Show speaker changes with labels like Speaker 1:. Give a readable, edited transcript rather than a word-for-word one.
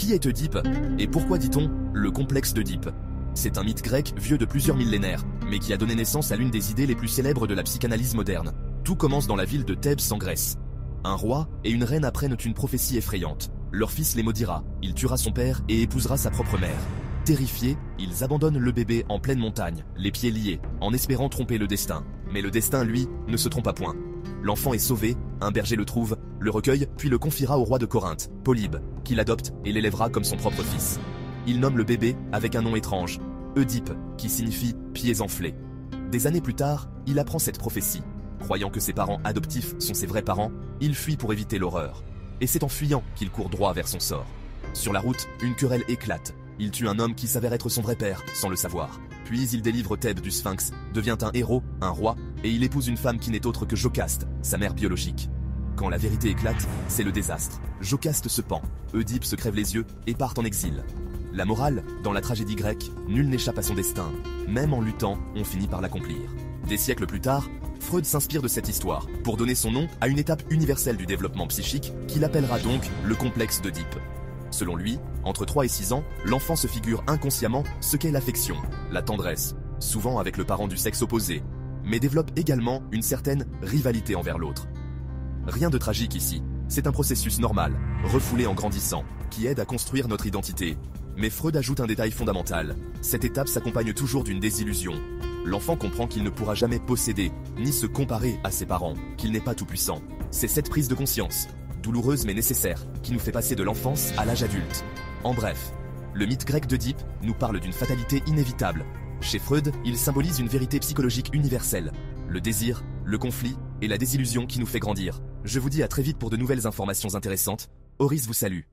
Speaker 1: Qui est Oedipe? Et pourquoi dit-on le complexe d'Oedipe? C'est un mythe grec vieux de plusieurs millénaires, mais qui a donné naissance à l'une des idées les plus célèbres de la psychanalyse moderne. Tout commence dans la ville de Thèbes en Grèce. Un roi et une reine apprennent une prophétie effrayante. Leur fils les maudira, il tuera son père et épousera sa propre mère. Terrifiés, ils abandonnent le bébé en pleine montagne, les pieds liés, en espérant tromper le destin. Mais le destin, lui, ne se trompa point. L'enfant est sauvé, un berger le trouve, le recueille, puis le confiera au roi de Corinthe, Polybe, qui l'adopte et l'élèvera comme son propre fils. Il nomme le bébé avec un nom étrange, Oedipe, qui signifie « pieds enflés ». Des années plus tard, il apprend cette prophétie. Croyant que ses parents adoptifs sont ses vrais parents, il fuit pour éviter l'horreur. Et c'est en fuyant qu'il court droit vers son sort. Sur la route, une querelle éclate. Il tue un homme qui s'avère être son vrai père, sans le savoir. Puis il délivre Thèbes du Sphinx, devient un héros, un roi, et il épouse une femme qui n'est autre que Jocaste, sa mère biologique. Quand la vérité éclate, c'est le désastre. Jocaste se pend, Oedipe se crève les yeux et part en exil. La morale, dans la tragédie grecque, nul n'échappe à son destin. Même en luttant, on finit par l'accomplir. Des siècles plus tard, Freud s'inspire de cette histoire pour donner son nom à une étape universelle du développement psychique qu'il appellera donc le complexe d'Oedipe. Selon lui, entre 3 et 6 ans, l'enfant se figure inconsciemment ce qu'est l'affection, la tendresse, souvent avec le parent du sexe opposé, mais développe également une certaine rivalité envers l'autre. Rien de tragique ici, c'est un processus normal, refoulé en grandissant, qui aide à construire notre identité. Mais Freud ajoute un détail fondamental, cette étape s'accompagne toujours d'une désillusion. L'enfant comprend qu'il ne pourra jamais posséder, ni se comparer à ses parents, qu'il n'est pas tout-puissant. C'est cette prise de conscience, douloureuse mais nécessaire, qui nous fait passer de l'enfance à l'âge adulte. En bref, le mythe grec d'Oedipe nous parle d'une fatalité inévitable. Chez Freud, il symbolise une vérité psychologique universelle, le désir, le conflit et la désillusion qui nous fait grandir. Je vous dis à très vite pour de nouvelles informations intéressantes. Horis vous salue.